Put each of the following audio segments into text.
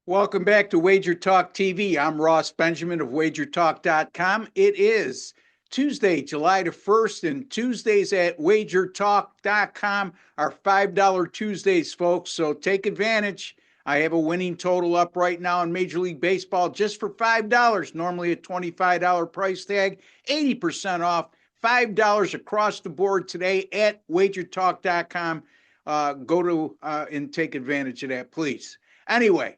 Welcome back to WagerTalk TV. I'm Ross Benjamin of WagerTalk.com. It is Tuesday, July the 1st, and Tuesdays at WagerTalk.com are $5 Tuesdays, folks. So take advantage. I have a winning total up right now in Major League Baseball just for $5, normally a $25 price tag, 80% off, $5 across the board today at WagerTalk.com. Go to and take advantage of that, please. Anyway,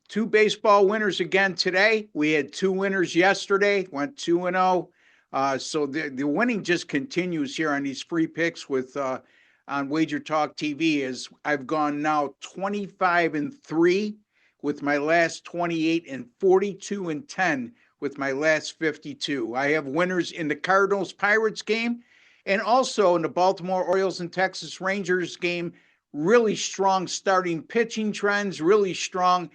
two baseball winners again today. We had two winners yesterday, went 2-0. So the winning just continues here on these free picks with on Wager Talk TV as I've gone now 25-3 with my last 28 and 42-10 with my last 52. I have winners in the Cardinals Pirates game and also in the Baltimore Orioles and Texas Rangers game. Really strong starting pitching trends, really strong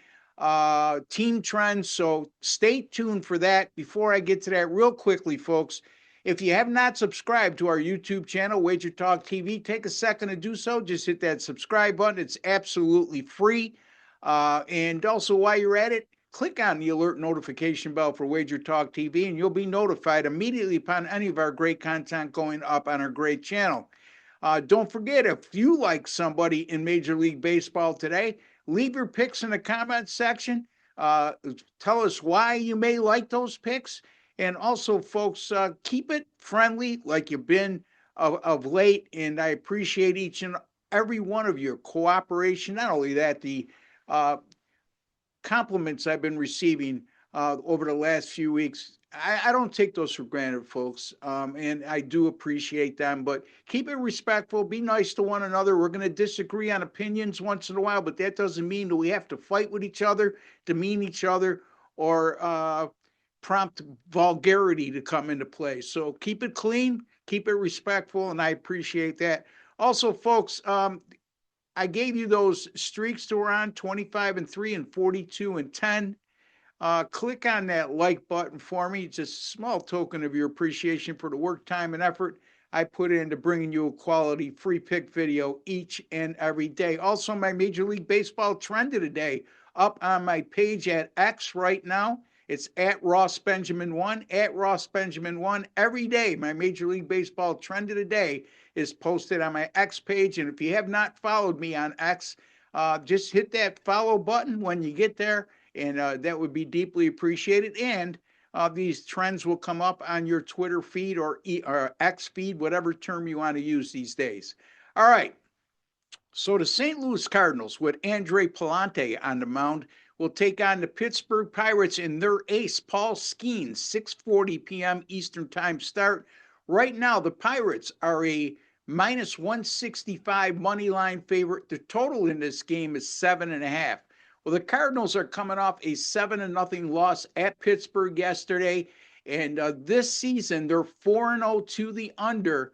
team trends. So stay tuned for that. Before I get to that, real quickly, folks, if you have not subscribed to our YouTube channel, Wager Talk TV, take a second to do so. Just hit that subscribe button. It's absolutely free. And also, while you're at it, click on the alert notification bell for Wager Talk TV, and you'll be notified immediately upon any of our great content going up on our great channel. Don't forget, if you like somebody in Major League Baseball today, leave your picks in the comments section. Tell us why you may like those picks. And also, folks, keep it friendly like you've been of late. And I appreciate each and every one of your cooperation. Not only that, the compliments I've been receiving over the last few weeks. I don't take those for granted, folks, and I do appreciate them. But keep it respectful. Be nice to one another. We're going to disagree on opinions once in a while, but that doesn't mean that we have to fight with each other, demean each other, or prompt vulgarity to come into play. So keep it clean, keep it respectful, and I appreciate that. Also, folks, I gave you those streaks to run 25-3 and 42-10. Click on that like button for me. It's a small token of your appreciation for the work, time, and effort I put into bringing you a quality free pick video each and every day. Also, my Major League Baseball trend of the day up on my page at X right now. It's at Ross Benjamin 1, at Ross Benjamin 1. Every day, my Major League Baseball trend of the day is posted on my X page. And if you have not followed me on X, just hit that follow button when you get there, and that would be deeply appreciated. And these trends will come up on your Twitter feed or X feed, whatever term you want to use these days. All right. So the St. Louis Cardinals with Andre Palante on the mound will take on the Pittsburgh Pirates in their ace, Paul Skeens, 6:40 p.m. Eastern Time start. Right now, the Pirates are a minus 165 money line favorite. The total in this game is 7.5. Well, the Cardinals are coming off a 7-0 loss at Pittsburgh yesterday, and this season they're 4-0 to the under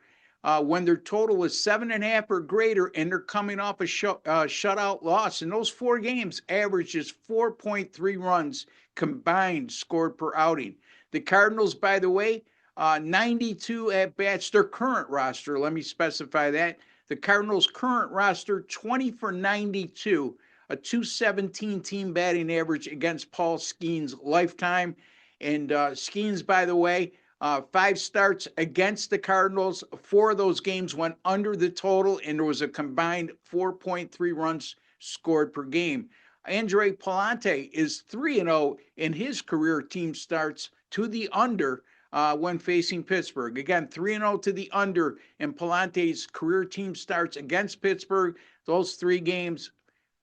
when their total is 7.5 or greater, and they're coming off a shutout loss. And those four games averages 4.3 runs combined scored per outing. The Cardinals, by the way, 92 at bats, their current roster. Let me specify that. The Cardinals' current roster, 20 for 92, a 217 team batting average against Paul Skeens' lifetime. And Skeens, by the way, 5 starts against the Cardinals. 4 of those games went under the total, and there was a combined 4.3 runs scored per game. Andre Palante is 3-0 in his career team starts to the under when facing Pittsburgh. Again, 3-0 to the under in Palante's career team starts against Pittsburgh. Those 3 games,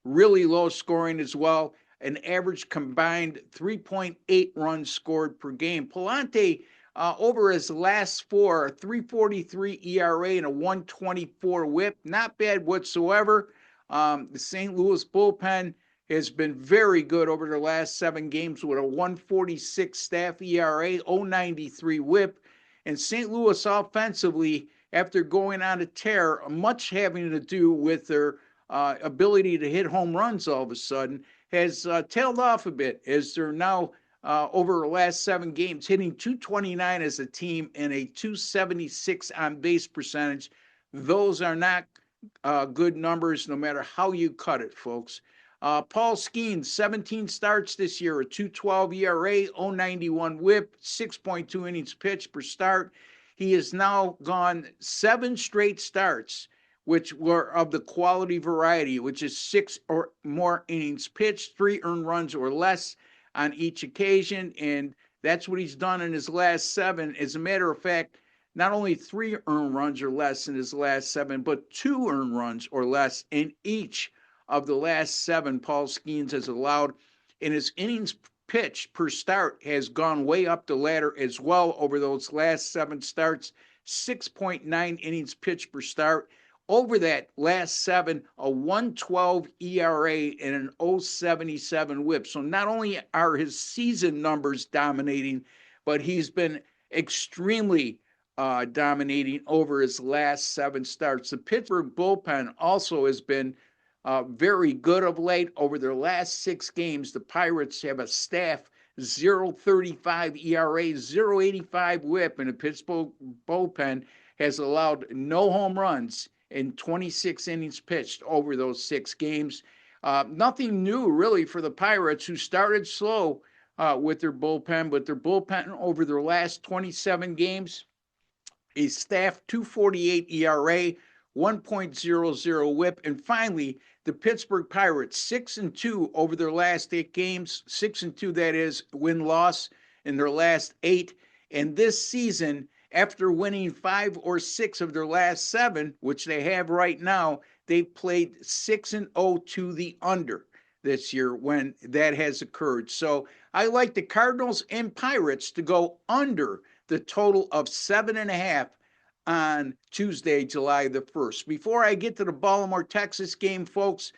really low scoring as well. An average combined 3.8 runs scored per game. Palante, over his last 4, a 3.43 ERA and a 1.24 WHIP. Not bad whatsoever. The St. Louis bullpen has been very good over the last 7 games with a 1.46 staff ERA, 0.93 WHIP. And St. Louis offensively, after going on a tear, much having to do with their ability to hit home runs all of a sudden, has tailed off a bit as they're now over the last 7 games hitting 229 as a team and a 276 on base percentage. Those are not good numbers no matter how you cut it, folks. Paul Skeens, 17 starts this year, a 2.12 ERA, 0.91 whip, 6.2 innings pitched per start. He has now gone 7 straight starts, which were of the quality variety, which is 6 or more innings pitched, 3 earned runs or less on each occasion. And that's what he's done in his last 7. As a matter of fact, not only 3 earned runs or less in his last 7, but 2 earned runs or less in each of the last 7 Paul Skeens has allowed. And his innings pitched per start has gone way up the ladder as well over those last 7 starts, 6.9 innings pitched per start. Over that last 7, a 1.12 ERA and an 0.77 whip. So not only are his season numbers dominating, but he's been extremely dominating over his last 7 starts. The Pittsburgh bullpen also has been very good of late. Over their last 6 games, the Pirates have a staff 0.35 ERA, 0.85 whip, and the Pittsburgh bullpen has allowed no home runs in 26 innings pitched over those 6 games. Nothing new really for the Pirates, who started slow with their bullpen, but their bullpen over their last 27 games is staffed 2.48 ERA, 1.00 whip, and finally, the Pittsburgh Pirates 6-2 over their last 8 games, 6-2 that is win-loss in their last 8, and this season, after winning 5 or 6 of their last 7, which they have right now, they've played 6-0 to the under this year when that has occurred. So I like the Cardinals and Pirates to go under the total of 7.5 on Tuesday, July the 1st. Before I get to the Baltimore, Texas game, folks,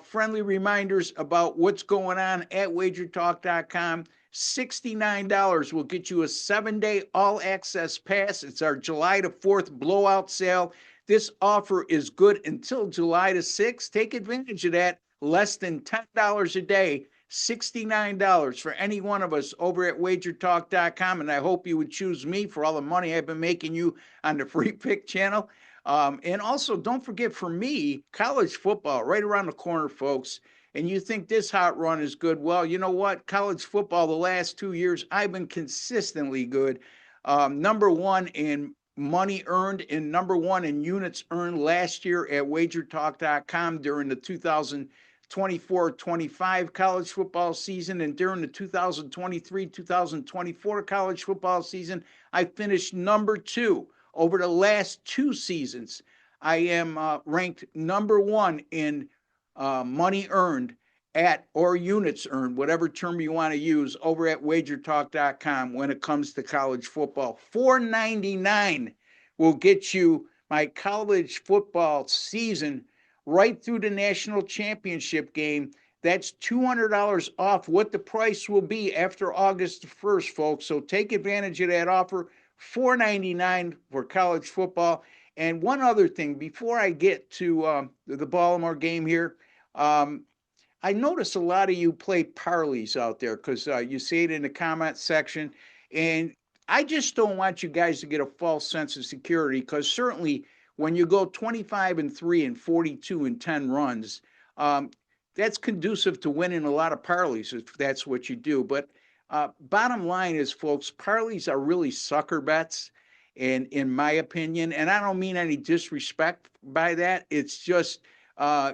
friendly reminders about what's going on at WagerTalk.com. $69 will get you a 7-day all-access pass. It's our July the 4th blowout sale. This offer is good until July the 6th. Take advantage of that. Less than $10 a day. $69 for any one of us over at WagerTalk.com, and I hope you would choose me for all the money I've been making you on the Free Pick channel. And also, don't forget, for me, college football right around the corner, folks. And you think this hot run is good? Well, you know what? College football, the last 2 years, I've been consistently good. Number 1 in money earned and number 1 in units earned last year at WagerTalk.com during the 2024-25 college football season, and during the 2023-2024 college football season, I finished number 2. Over the last 2 seasons, I am ranked number 1 in money earned at, or units earned, whatever term you want to use, over at WagerTalk.com when it comes to college football. $4.99 will get you my college football season right through the national championship game. That's $200 off what the price will be after August 1st, folks. So take advantage of that offer. $4.99 for college football. And one other thing, before I get to the Baltimore game here, I notice a lot of you play parlays out there because you see it in the comment section. And I just don't want you guys to get a false sense of security, because certainly when you go 25-3 and 42 and 10 runs, that's conducive to winning a lot of parlays if that's what you do. But bottom line is, folks, parlays are really sucker bets, and in my opinion, and I don't mean any disrespect by that. It's just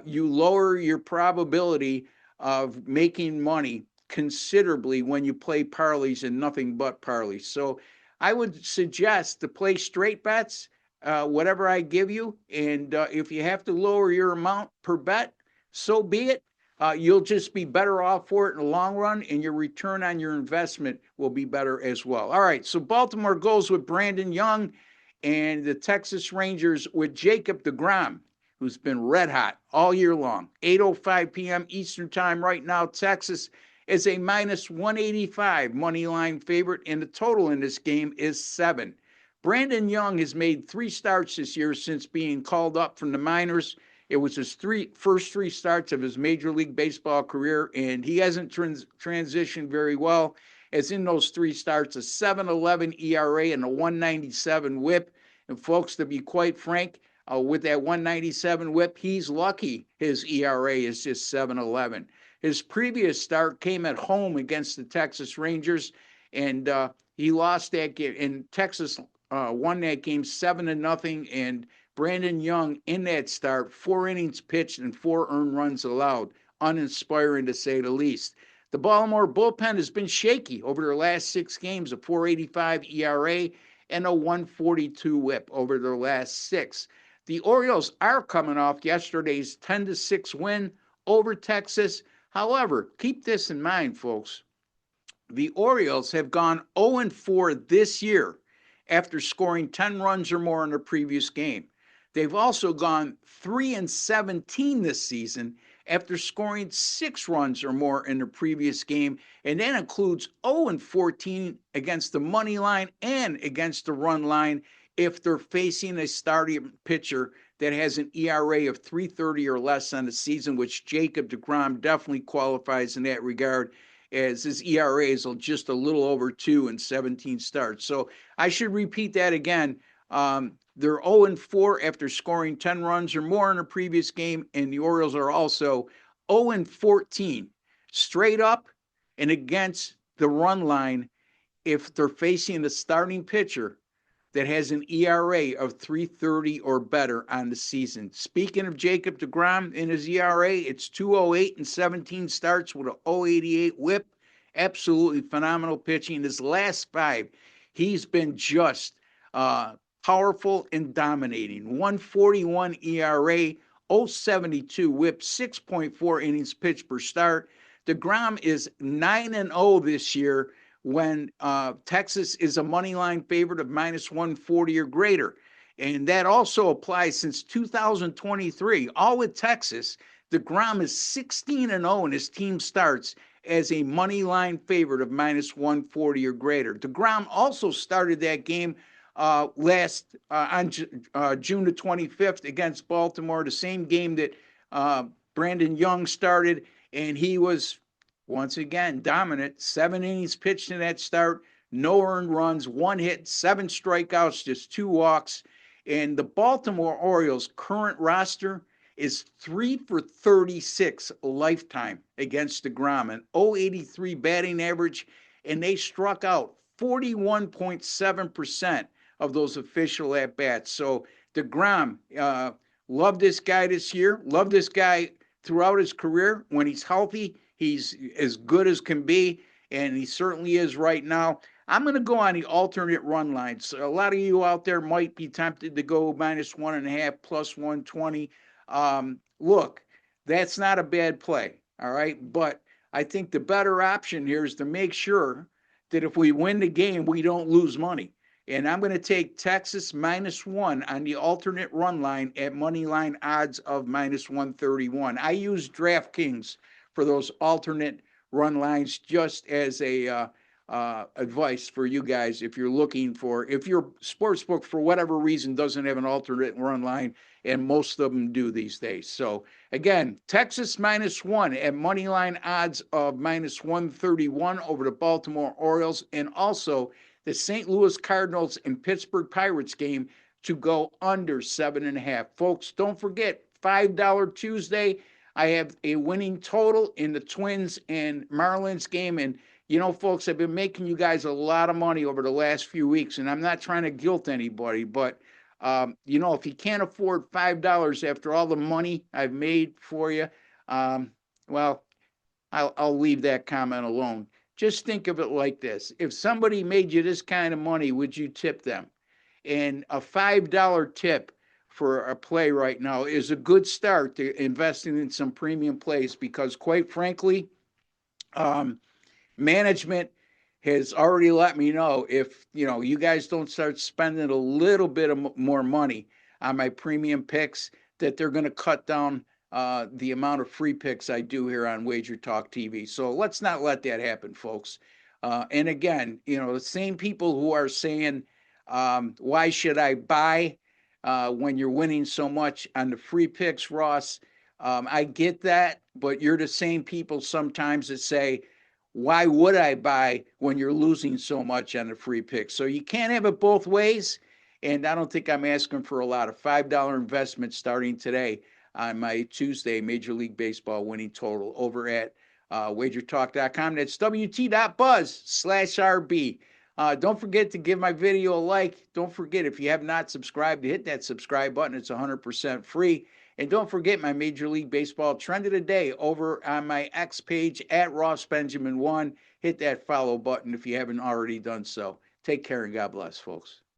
you lower your probability of making money considerably when you play parlays and nothing but parlays. So I would suggest to play straight bets, whatever I give you. And if you have to lower your amount per bet, so be it. You'll just be better off for it in the long run, and your return on your investment will be better as well. All right, so Baltimore goes with Brandon Young, and the Texas Rangers with Jacob deGrom, who's been red hot all year long. 8:05 p.m. Eastern Time right now. Texas is a minus 185 money line favorite, and the total in this game is 7. Brandon Young has made 3 starts this year since being called up from the minors. It was his first 3 starts of his Major League Baseball career, and he hasn't transitioned very well, as in those 3 starts, a 7.11 ERA and a 1.97 whip. And folks, to be quite frank, with that 197 whip, he's lucky his ERA is just 7.11. His previous start came at home against the Texas Rangers, and he lost that game. And Texas won that game 7-0. And Brandon Young in that start, 4 innings pitched and 4 earned runs allowed. Uninspiring to say the least. The Baltimore bullpen has been shaky over their last 6 games, a 4.85 ERA and a 1.42 whip over their last 6. The Orioles are coming off yesterday's 10-6 win over Texas. However, keep this in mind, folks. The Orioles have gone 0-4 this year after scoring 10 runs or more in their previous game. They've also gone 3-17 this season after scoring 6 runs or more in the previous game, and that includes 0-14 against the money line and against the run line if they're facing a starting pitcher that has an ERA of 3.30 or less on the season, which Jacob deGrom definitely qualifies in that regard, as his ERA is just a little over 2 in 17 starts. So I should repeat that again. They're 0-4 after scoring 10 runs or more in a previous game, and the Orioles are also 0-14 straight up and against the run line if they're facing a starting pitcher that has an ERA of 3.30 or better on the season. Speaking of Jacob deGrom in his ERA, it's 2.08 in 17 starts with a 0.88 whip. Absolutely phenomenal pitching. His last 5, he's been just powerful and dominating. 1.41 ERA, 0.72 whip, 6.4 innings pitched per start. deGrom is 9-0 this year when Texas is a money line favorite of minus 140 or greater. And that also applies since 2023. All with Texas, deGrom is 16-0 in his team starts as a money line favorite of minus 140 or greater. deGrom also started that game on June the 25th against Baltimore, the same game that Brandon Young started, and he was once again dominant. 7 innings pitched in that start, no earned runs, 1 hit, 7 strikeouts, just 2 walks. And the Baltimore Orioles' current roster is 3 for 36 lifetime against deGrom, an 0.83 batting average, and they struck out 41.7% of those official at-bats. So deGrom, love this guy this year, love this guy throughout his career. When he's healthy, he's as good as can be, and he certainly is right now. I'm going to go on the alternate run lines. So a lot of you out there might be tempted to go minus 1.5, plus 120. Look, that's not a bad play, all right? But I think the better option here is to make sure that if we win the game, we don't lose money. And I'm going to take Texas minus 1 on the alternate run line at money line odds of minus 131. I use DraftKings for those alternate run lines just as a advice for you guys if you're looking for, if your sportsbook for whatever reason doesn't have an alternate run line, and most of them do these days. So again, Texas minus 1 at money line odds of minus 131 over the Baltimore Orioles, and also the St. Louis Cardinals and Pittsburgh Pirates game to go under 7.5. Folks, don't forget, $5 Tuesday. I have a winning total in the Twins and Marlins game. And, you know, folks, I've been making you guys a lot of money over the last few weeks, and I'm not trying to guilt anybody, but, you know, if you can't afford $5 after all the money I've made for you, well, I'll leave that comment alone. Just think of it like this. If somebody made you this kind of money, would you tip them? And a $5 tip for a play right now is a good start to investing in some premium plays, because quite frankly, management has already let me know, if you guys don't start spending a little bit of more money on my premium picks, that they're going to cut down the amount of free picks I do here on WagerTalk TV. So let's not let that happen, folks. And again, the same people who are saying, why should I buy when you're winning so much on the free picks, Ross? I get that, but you're the same people sometimes that say, why would I buy when you're losing so much on the free picks? So you can't have it both ways. And I don't think I'm asking for a lot. A $5 investment starting today on my Tuesday Major League Baseball winning total over at wagertalk.com. That's wt.buzz/RB. Don't forget to give my video a like. Don't forget, if you have not subscribed, to hit that subscribe button. It's 100% free. And don't forget my Major League Baseball trend of the day over on my X page at Ross Benjamin 1. Hit that follow button if you haven't already done so. Take care and God bless, folks.